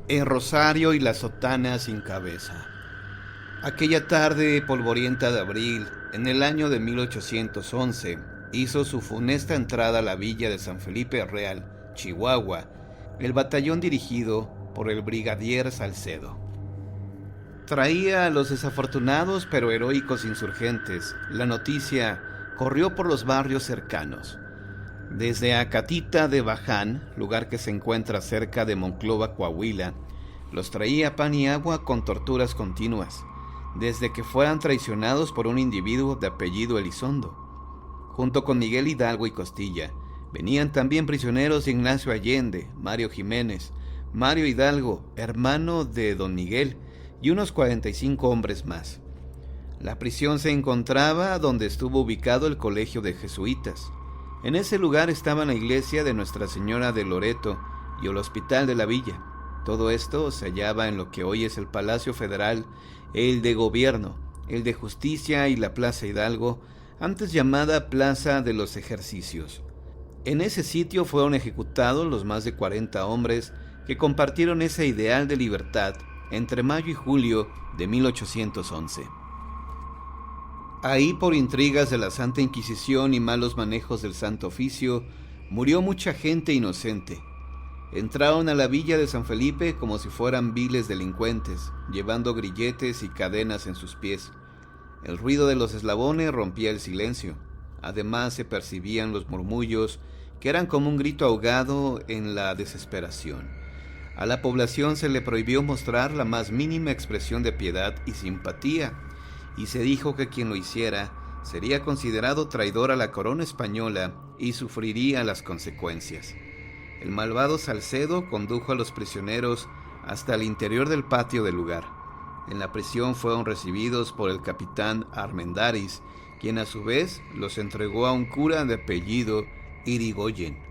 El rosario y la sotana sin cabeza. Aquella tarde polvorienta de abril, en el año de 1811, hizo su funesta entrada a la villa de San Felipe Real, Chihuahua, el batallón dirigido por el brigadier Salcedo. Traía a los desafortunados pero heroicos insurgentes. La noticia corrió por los barrios cercanos. Desde Acatita de Baján, lugar que se encuentra cerca de Monclova, Coahuila, los traía pan y agua con torturas continuas, desde que fueran traicionados por un individuo de apellido Elizondo. Junto con Miguel Hidalgo y Costilla, venían también prisioneros de Ignacio Allende, Mario Jiménez, Mario Hidalgo, hermano de don Miguel, y unos 45 hombres más. La prisión se encontraba donde estuvo ubicado el colegio de jesuitas. En ese lugar estaban la iglesia de Nuestra Señora de Loreto y el hospital de la villa. Todo esto se hallaba en lo que hoy es el Palacio Federal, el de Gobierno, el de Justicia y la Plaza Hidalgo, antes llamada Plaza de los Ejercicios. En ese sitio fueron ejecutados los más de 40 hombres que compartieron ese ideal de libertad entre mayo y julio de 1811. Ahí, por intrigas de la Santa Inquisición y malos manejos del Santo Oficio, murió mucha gente inocente. Entraron a la villa de San Felipe como si fueran viles delincuentes, llevando grilletes y cadenas en sus pies. El ruido de los eslabones rompía el silencio. Además se percibían los murmullos, que eran como un grito ahogado en la desesperación. A la población se le prohibió mostrar la más mínima expresión de piedad y simpatía, y se dijo que quien lo hiciera sería considerado traidor a la corona española y sufriría las consecuencias. El malvado Salcedo condujo a los prisioneros hasta el interior del patio del lugar. En la prisión fueron recibidos por el capitán Armendáriz, quien a su vez los entregó a un cura de apellido Irigoyen.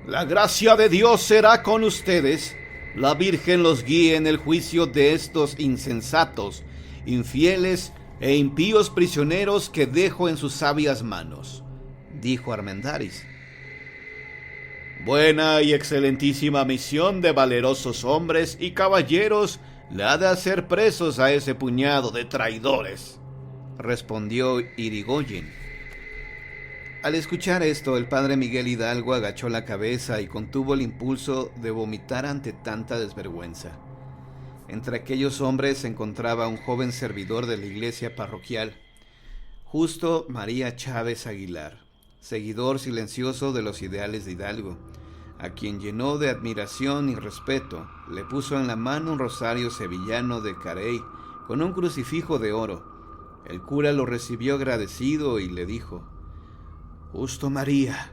La gracia de Dios será con ustedes. La Virgen los guíe en el juicio de estos insensatos, infieles e impíos prisioneros que dejo en sus sabias manos, dijo Armendáriz. Buena y excelentísima misión de valerosos hombres y caballeros la ha de hacer presos a ese puñado de traidores, respondió Irigoyen. Al escuchar esto, el padre Miguel Hidalgo agachó la cabeza y contuvo el impulso de vomitar ante tanta desvergüenza. Entre aquellos hombres se encontraba un joven servidor de la iglesia parroquial, Justo María Chávez Aguilar, seguidor silencioso de los ideales de Hidalgo, a quien llenó de admiración y respeto. Le puso en la mano un rosario sevillano de Carey con un crucifijo de oro. El cura lo recibió agradecido y le dijo: Justo María,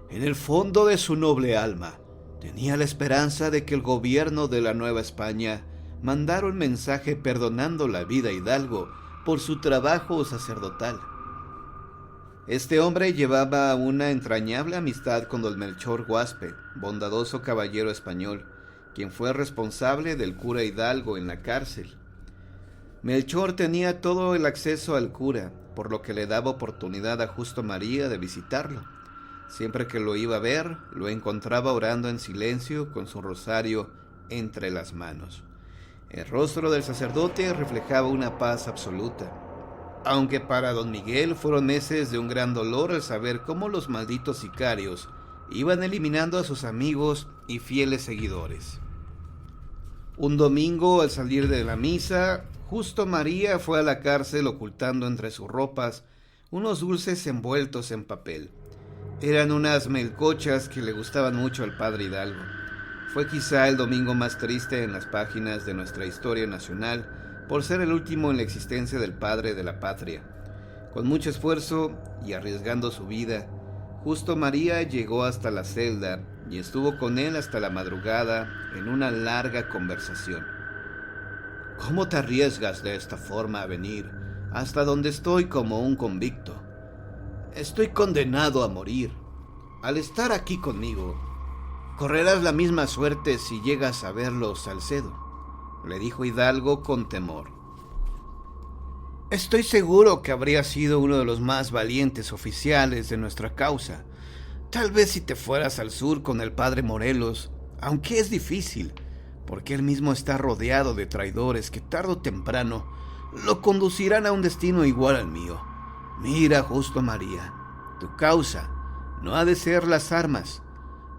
en el fondo de su noble alma, tenía la esperanza de que el gobierno de la Nueva España mandara un mensaje perdonando la vida a Hidalgo por su trabajo sacerdotal. Este hombre llevaba una entrañable amistad con don Melchor Guaspe, bondadoso caballero español, quien fue responsable del cura Hidalgo en la cárcel. Melchor tenía todo el acceso al cura, por lo que le daba oportunidad a Justo María de visitarlo. Siempre que lo iba a ver, lo encontraba orando en silencio con su rosario entre las manos. El rostro del sacerdote reflejaba una paz absoluta, aunque para don Miguel fueron meses de un gran dolor al saber cómo los malditos sicarios iban eliminando a sus amigos y fieles seguidores. Un domingo, al salir de la misa, Justo María fue a la cárcel ocultando entre sus ropas unos dulces envueltos en papel. Eran unas melcochas que le gustaban mucho al padre Hidalgo. Fue quizá el domingo más triste en las páginas de nuestra historia nacional, por ser el último en la existencia del padre de la patria. Con mucho esfuerzo y arriesgando su vida, Justo María llegó hasta la celda y estuvo con él hasta la madrugada en una larga conversación. ¿Cómo te arriesgas de esta forma a venir hasta donde estoy como un convicto? Estoy condenado a morir. Al estar aquí conmigo, correrás la misma suerte si llegas a verlo, Salcedo, le dijo Hidalgo con temor. Estoy seguro que habría sido uno de los más valientes oficiales de nuestra causa. Tal vez si te fueras al sur con el padre Morelos, aunque es difícil, porque él mismo está rodeado de traidores que tarde o temprano lo conducirán a un destino igual al mío. Mira, justo María, tu causa no ha de ser las armas.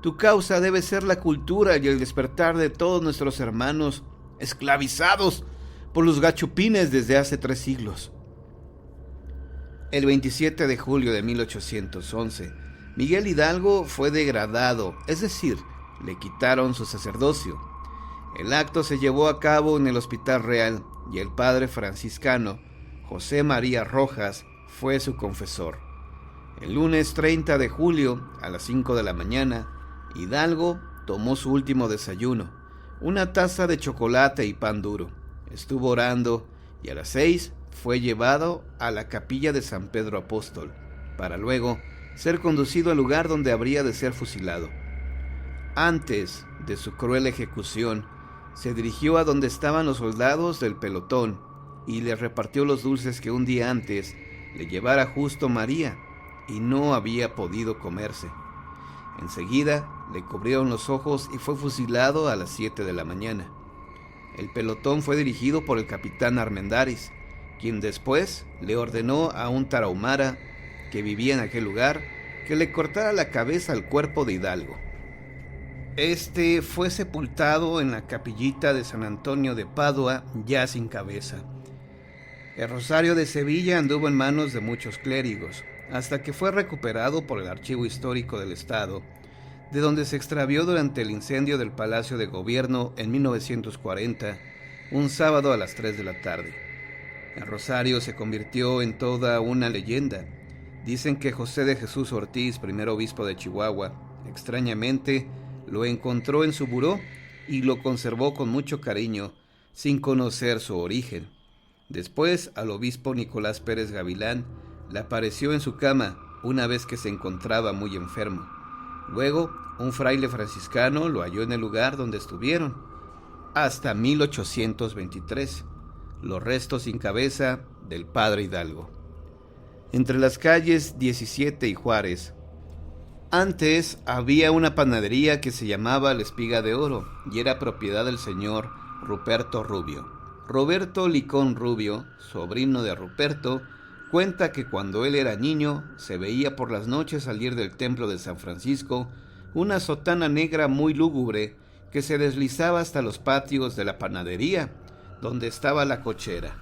Tu causa debe ser la cultura y el despertar de todos nuestros hermanos esclavizados por los gachupines desde hace 3 siglos. El 27 de julio de 1811, Miguel Hidalgo fue degradado, es decir, le quitaron su sacerdocio. El acto se llevó a cabo en el Hospital Real y el padre franciscano José María Rojas fue su confesor. El lunes 30 de julio, a las 5 de la mañana, Hidalgo tomó su último desayuno, una taza de chocolate y pan duro. Estuvo orando y a las 6 fue llevado a la capilla de San Pedro Apóstol, para luego ser conducido al lugar donde habría de ser fusilado. Antes de su cruel ejecución, se dirigió a donde estaban los soldados del pelotón y les repartió los dulces que un día antes le llevara justo María y no había podido comerse. Enseguida le cubrieron los ojos y fue fusilado a las 7 de la mañana. El pelotón fue dirigido por el capitán Armendáriz, quien después le ordenó a un tarahumara que vivía en aquel lugar que le cortara la cabeza al cuerpo de Hidalgo. Este fue sepultado en la capillita de San Antonio de Padua, ya sin cabeza. El rosario de Sevilla anduvo en manos de muchos clérigos, hasta que fue recuperado por el Archivo Histórico del Estado, de donde se extravió durante el incendio del Palacio de Gobierno en 1940, un sábado a las 3 de la tarde. El rosario se convirtió en toda una leyenda. Dicen que José de Jesús Ortiz, primer obispo de Chihuahua, extrañamente lo encontró en su buró y lo conservó con mucho cariño, sin conocer su origen. Después, al obispo Nicolás Pérez Gavilán le apareció en su cama una vez que se encontraba muy enfermo. Luego, un fraile franciscano lo halló en el lugar donde estuvieron hasta 1823, los restos sin cabeza del padre Hidalgo. Entre las calles 17 y Juárez, antes había una panadería que se llamaba La Espiga de Oro y era propiedad del señor Ruperto Rubio. Roberto Licón Rubio, sobrino de Ruperto, cuenta que cuando él era niño se veía por las noches salir del templo de San Francisco una sotana negra muy lúgubre que se deslizaba hasta los patios de la panadería, donde estaba la cochera.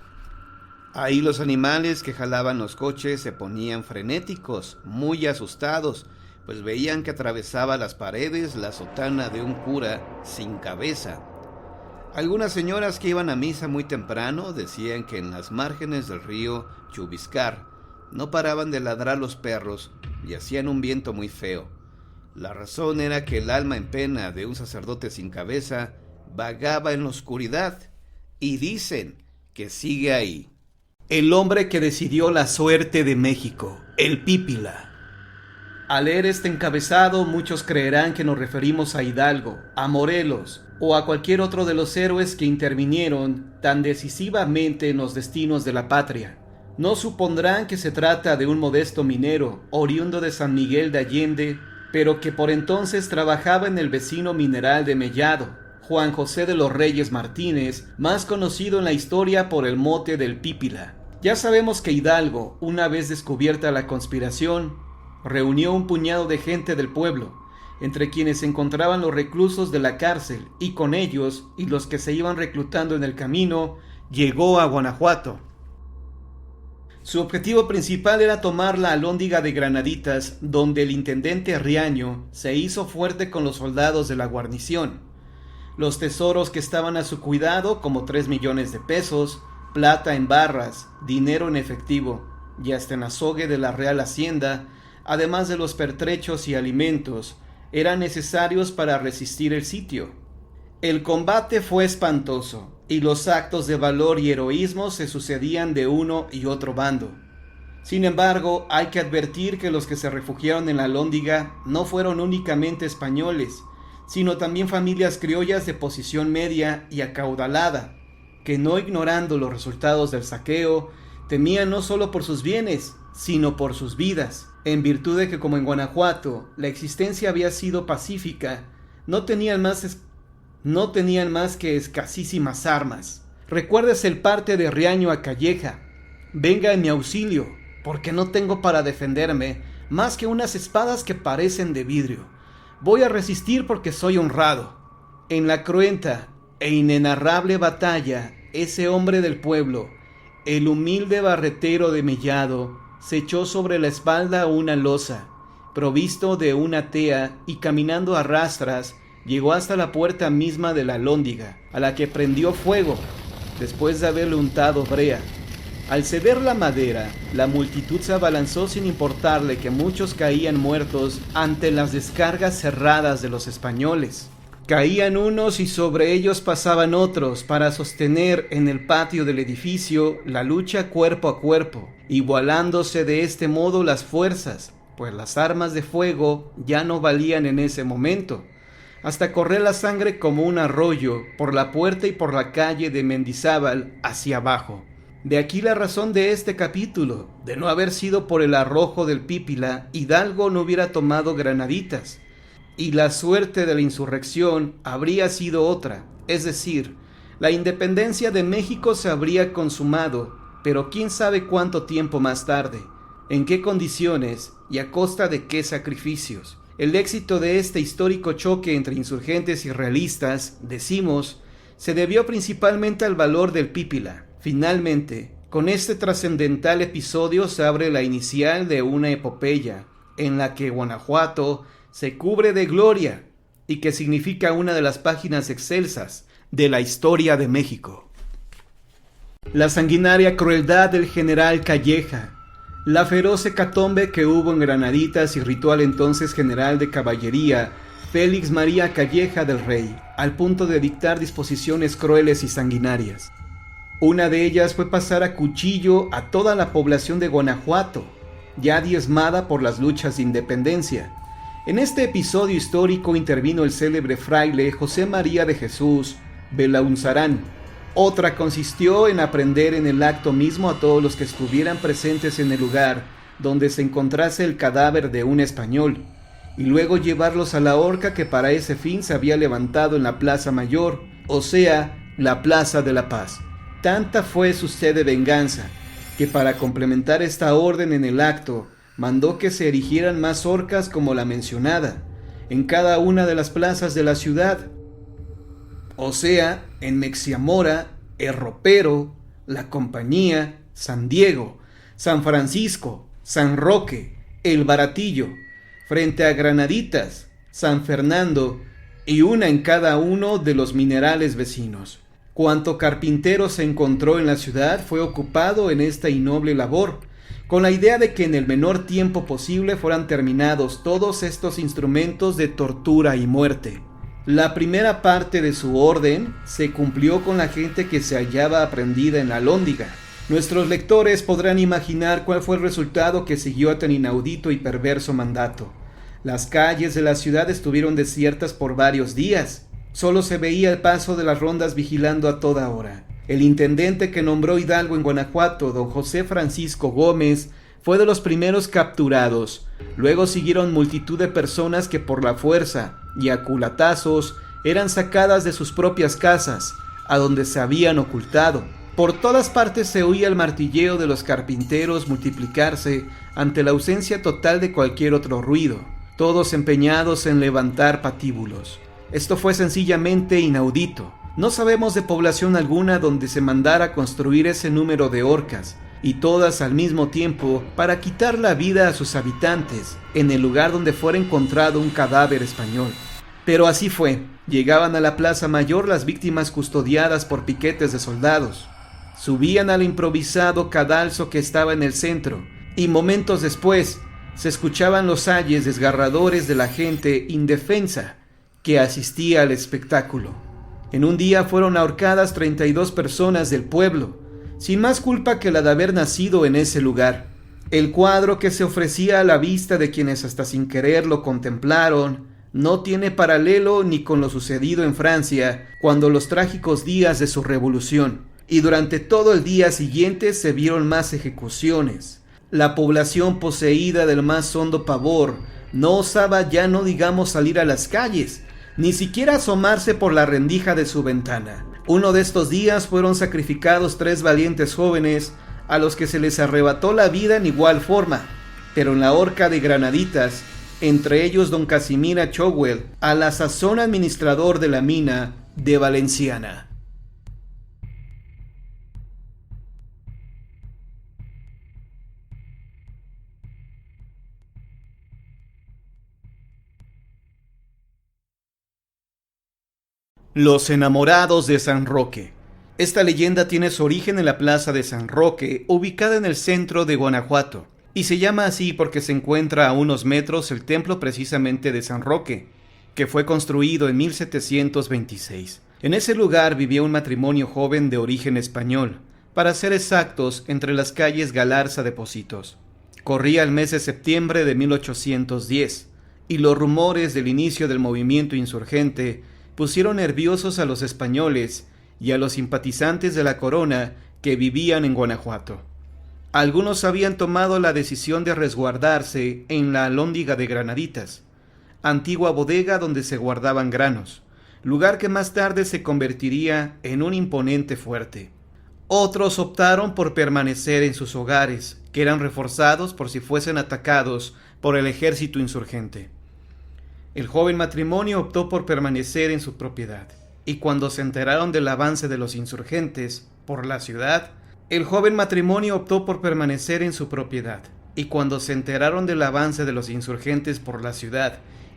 Ahí los animales que jalaban los coches se ponían frenéticos, muy asustados, pues veían que atravesaba las paredes la sotana de un cura sin cabeza. Algunas señoras que iban a misa muy temprano decían que en las márgenes del río Chubiscar no paraban de ladrar los perros y hacían un viento muy feo. La razón era que el alma en pena de un sacerdote sin cabeza vagaba en la oscuridad, y dicen que sigue ahí. El hombre que decidió la suerte de México, el Pípila. Al leer este encabezado, muchos creerán que nos referimos a Hidalgo, a Morelos o a cualquier otro de los héroes que intervinieron tan decisivamente en los destinos de la patria. No supondrán que se trata de un modesto minero, oriundo de San Miguel de Allende, pero que por entonces trabajaba en el vecino mineral de Mellado, Juan José de los Reyes Martínez, más conocido en la historia por el mote del Pípila. Ya sabemos que Hidalgo, una vez descubierta la conspiración, reunió un puñado de gente del pueblo, entre quienes se encontraban los reclusos de la cárcel, y con ellos y los que se iban reclutando en el camino, llegó a Guanajuato. Su objetivo principal era tomar la Alhóndiga de Granaditas, donde el intendente Riaño se hizo fuerte con los soldados de la guarnición. Los tesoros que estaban a su cuidado, como 3 millones de pesos, plata en barras, dinero en efectivo y hasta en azogue de la Real Hacienda, además de los pertrechos y alimentos, eran necesarios para resistir el sitio. El combate fue espantoso, y los actos de valor y heroísmo se sucedían de uno y otro bando. Sin embargo, hay que advertir que los que se refugiaron en la Alhóndiga no fueron únicamente españoles, sino también familias criollas de posición media y acaudalada, que no ignorando los resultados del saqueo, temían no solo por sus bienes, sino por sus vidas, en virtud de que como en Guanajuato la existencia había sido pacífica, no tenían más No tenían más que escasísimas armas. Recuérdese el parte de Riaño a Calleja. Venga en mi auxilio, porque no tengo para defenderme más que unas espadas que parecen de vidrio. Voy a resistir porque soy honrado. En la cruenta e inenarrable batalla, ese hombre del pueblo, el humilde barretero de Mellado, se echó sobre la espalda una losa, provisto de una tea, y caminando a rastras, llegó hasta la puerta misma de la alhóndiga, a la que prendió fuego, después de haberle untado brea. Al ceder la madera, la multitud se abalanzó sin importarle que muchos caían muertos ante las descargas cerradas de los españoles. Caían unos y sobre ellos pasaban otros para sostener en el patio del edificio la lucha cuerpo a cuerpo, igualándose de este modo las fuerzas, pues las armas de fuego ya no valían en ese momento, hasta correr la sangre como un arroyo por la puerta y por la calle de Mendizábal hacia abajo. De aquí la razón de este capítulo: de no haber sido por el arrojo del Pípila, Hidalgo no hubiera tomado Granaditas, y la suerte de la insurrección habría sido otra, es decir, la independencia de México se habría consumado, pero quién sabe cuánto tiempo más tarde, en qué condiciones y a costa de qué sacrificios. El éxito de este histórico choque entre insurgentes y realistas, decimos, se debió principalmente al valor del Pípila. Finalmente, con este trascendental episodio se abre la inicial de una epopeya, en la que Guanajuato se cubre de gloria y que significa una de las páginas excelsas de la historia de México. La sanguinaria crueldad del general Calleja, la feroz hecatombe que hubo en Granaditas irritó al entonces general de caballería Félix María Calleja del Rey, al punto de dictar disposiciones crueles y sanguinarias. Una de ellas fue pasar a cuchillo a toda la población de Guanajuato, ya diezmada por las luchas de independencia. En este episodio histórico intervino el célebre fraile José María de Jesús Belaunzarán. Otra consistió en aprender en el acto mismo a todos los que estuvieran presentes en el lugar donde se encontrase el cadáver de un español, y luego llevarlos a la horca que para ese fin se había levantado en la Plaza Mayor, o sea, la Plaza de la Paz. Tanta fue su sed de venganza, que para complementar esta orden en el acto, mandó que se erigieran más horcas como la mencionada, en cada una de las plazas de la ciudad, o sea, en Mexiamora, El Ropero, La Compañía, San Diego, San Francisco, San Roque, El Baratillo, frente a Granaditas, San Fernando, y una en cada uno de los minerales vecinos. Cuanto carpintero se encontró en la ciudad fue ocupado en esta innoble labor, con la idea de que en el menor tiempo posible fueran terminados todos estos instrumentos de tortura y muerte. La primera parte de su orden se cumplió con la gente que se hallaba aprendida en la Alhóndiga. Nuestros lectores podrán imaginar cuál fue el resultado que siguió a tan inaudito y perverso mandato. Las calles de la ciudad estuvieron desiertas por varios días. Solo se veía el paso de las rondas vigilando a toda hora. El intendente que nombró Hidalgo en Guanajuato, don José Francisco Gómez, fue de los primeros capturados. Luego siguieron multitud de personas que por la fuerza y a culatazos eran sacadas de sus propias casas, a donde se habían ocultado. Por todas partes se oía el martilleo de los carpinteros multiplicarse ante la ausencia total de cualquier otro ruido, todos empeñados en levantar patíbulos. Esto fue sencillamente inaudito. No sabemos de población alguna donde se mandara construir ese número de horcas, y todas al mismo tiempo para quitar la vida a sus habitantes en el lugar donde fuera encontrado un cadáver español. Pero así fue. Llegaban a la Plaza Mayor las víctimas custodiadas por piquetes de soldados. Subían al improvisado cadalso que estaba en el centro, y momentos después se escuchaban los ayes desgarradores de la gente indefensa que asistía al espectáculo. En un día fueron ahorcadas 32 personas del pueblo, sin más culpa que la de haber nacido en ese lugar. El cuadro que se ofrecía a la vista de quienes hasta sin querer lo contemplaron no tiene paralelo ni con lo sucedido en Francia cuando los trágicos días de su revolución, y durante todo el día siguiente se vieron más ejecuciones. La población, poseída del más hondo pavor, no osaba ya no digamos salir a las calles, ni siquiera asomarse por la rendija de su ventana. Uno de estos días fueron sacrificados 3 valientes jóvenes a los que se les arrebató la vida en igual forma, pero en la horca de granaditas, entre ellos don Casimira Chowell, a la sazón administrador de la mina de Valenciana. Los enamorados de San Roque. Esta leyenda tiene su origen en la plaza de San Roque, ubicada en el centro de Guanajuato, y se llama así porque se encuentra a unos metros el templo precisamente de San Roque, que fue construido en 1726. En ese lugar vivía un matrimonio joven de origen español, para ser exactos, entre las calles Galarza de Pocitos. Corría el mes de septiembre de 1810, y los rumores del inicio del movimiento insurgente pusieron nerviosos a los españoles y a los simpatizantes de la corona que vivían en Guanajuato. Algunos habían tomado la decisión de resguardarse en la Alhóndiga de Granaditas, antigua bodega donde se guardaban granos, lugar que más tarde se convertiría en un imponente fuerte. Otros optaron por permanecer en sus hogares, que eran reforzados por si fuesen atacados por el ejército insurgente. El joven matrimonio optó por permanecer en su propiedad, y cuando se enteraron del avance de los insurgentes por la ciudad,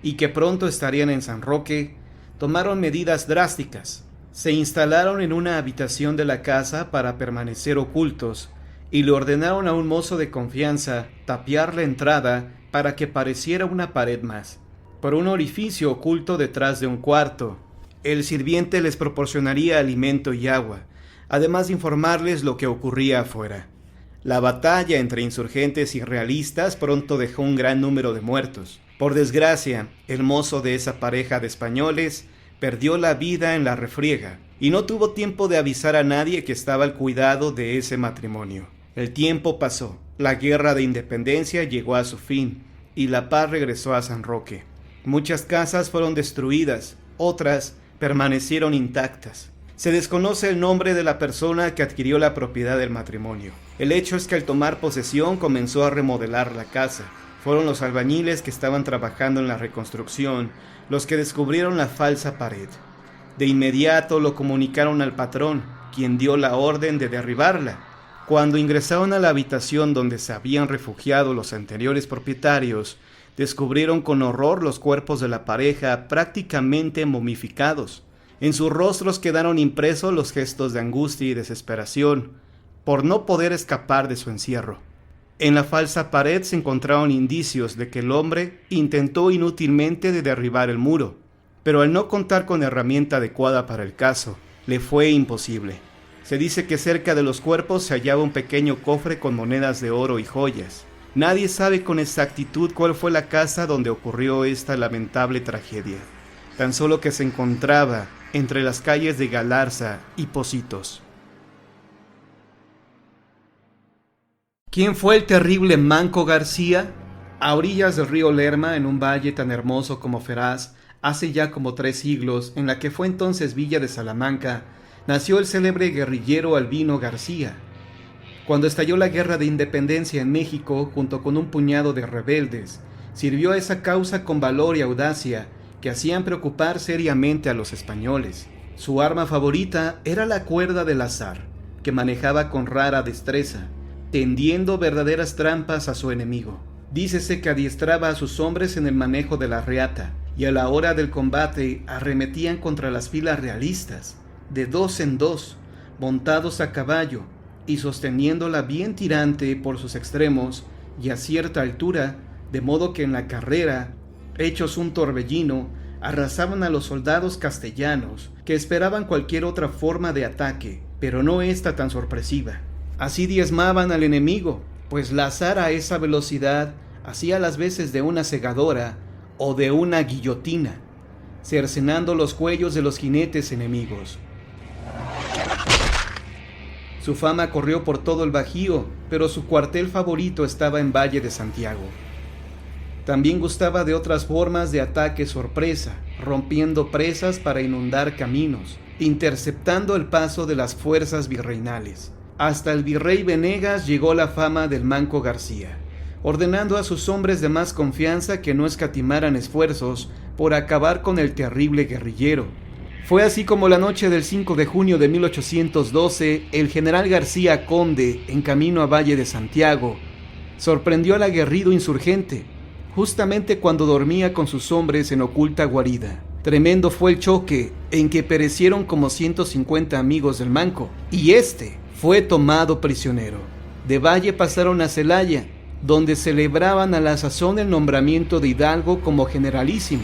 y que pronto estarían en San Roque, tomaron medidas drásticas. Se instalaron en una habitación de la casa para permanecer ocultos, y le ordenaron a un mozo de confianza tapiar la entrada para que pareciera una pared más, por un orificio oculto detrás de un cuarto. El sirviente les proporcionaría alimento y agua, además de informarles lo que ocurría afuera. La batalla entre insurgentes y realistas pronto dejó un gran número de muertos. Por desgracia, el mozo de esa pareja de españoles perdió la vida en la refriega y no tuvo tiempo de avisar a nadie que estaba al cuidado de ese matrimonio. El tiempo pasó, la guerra de independencia llegó a su fin y la paz regresó a San Roque. Muchas casas fueron destruidas, otras permanecieron intactas. Se desconoce el nombre de la persona que adquirió la propiedad del matrimonio. El hecho es que al tomar posesión comenzó a remodelar la casa. Fueron los albañiles que estaban trabajando en la reconstrucción los que descubrieron la falsa pared. De inmediato lo comunicaron al patrón, quien dio la orden de derribarla. Cuando ingresaron a la habitación donde se habían refugiado los anteriores propietarios, descubrieron con horror los cuerpos de la pareja prácticamente momificados. En sus rostros quedaron impresos los gestos de angustia y desesperación por no poder escapar de su encierro. En la falsa pared se encontraron indicios de que el hombre intentó inútilmente de derribar el muro, pero al no contar con herramienta adecuada para el caso, le fue imposible. Se dice que cerca de los cuerpos se hallaba un pequeño cofre con monedas de oro y joyas. Nadie sabe con exactitud cuál fue la casa donde ocurrió esta lamentable tragedia, tan solo que se encontraba entre las calles de Galarza y Pocitos. ¿Quién fue el terrible Manco García? A orillas del río Lerma, en un valle tan hermoso como feraz, hace ya como 3 siglos, en la que fue entonces Villa de Salamanca, nació el célebre guerrillero Albino García. Cuando estalló la guerra de independencia en México, junto con un puñado de rebeldes, sirvió a esa causa con valor y audacia que hacían preocupar seriamente a los españoles. Su arma favorita era la cuerda del azar, que manejaba con rara destreza, tendiendo verdaderas trampas a su enemigo. Dícese que adiestraba a sus hombres en el manejo de la reata, y a la hora del combate arremetían contra las filas realistas, de 2 en 2, montados a caballo, y sosteniéndola bien tirante por sus extremos y a cierta altura, de modo que en la carrera, hechos un torbellino, arrasaban a los soldados castellanos, que esperaban cualquier otra forma de ataque, pero no esta tan sorpresiva. Así diezmaban al enemigo, pues lazar a esa velocidad hacía las veces de una segadora o de una guillotina, cercenando los cuellos de los jinetes enemigos. Su fama corrió por todo el Bajío, pero su cuartel favorito estaba en Valle de Santiago. También gustaba de otras formas de ataque sorpresa, rompiendo presas para inundar caminos, interceptando el paso de las fuerzas virreinales. Hasta el virrey Venegas llegó la fama del Manco García, ordenando a sus hombres de más confianza que no escatimaran esfuerzos por acabar con el terrible guerrillero. Fue así como la noche del 5 de junio de 1812, el general García Conde, en camino a Valle de Santiago, sorprendió al aguerrido insurgente, justamente cuando dormía con sus hombres en oculta guarida. Tremendo fue el choque, en que perecieron como 150 amigos del Manco, y este fue tomado prisionero. De Valle pasaron a Celaya, donde celebraban a la sazón el nombramiento de Hidalgo como generalísimo.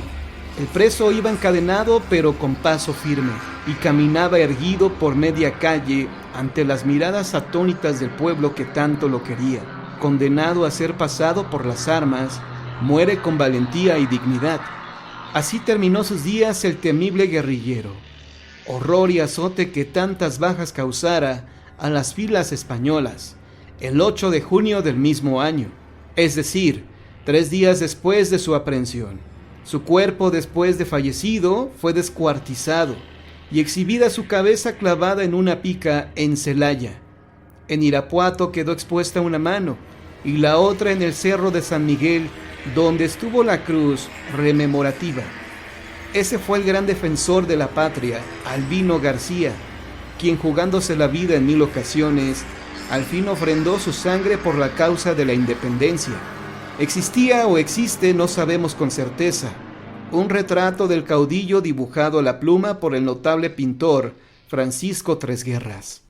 El preso iba encadenado pero con paso firme, y caminaba erguido por media calle ante las miradas atónitas del pueblo que tanto lo quería. Condenado a ser pasado por las armas, muere con valentía y dignidad. Así terminó sus días el temible guerrillero. Horror y azote que tantas bajas causara a las filas españolas, el 8 de junio del mismo año, es decir, 3 días después de su aprehensión. Su cuerpo, después de fallecido, fue descuartizado y exhibida su cabeza clavada en una pica en Celaya. En Irapuato quedó expuesta una mano y la otra en el cerro de San Miguel, donde estuvo la cruz rememorativa. Ese fue el gran defensor de la patria, Albino García, quien jugándose la vida en 1000 ocasiones, al fin ofrendó su sangre por la causa de la independencia. Existía o existe, no sabemos con certeza, un retrato del caudillo dibujado a la pluma por el notable pintor Francisco Tresguerras.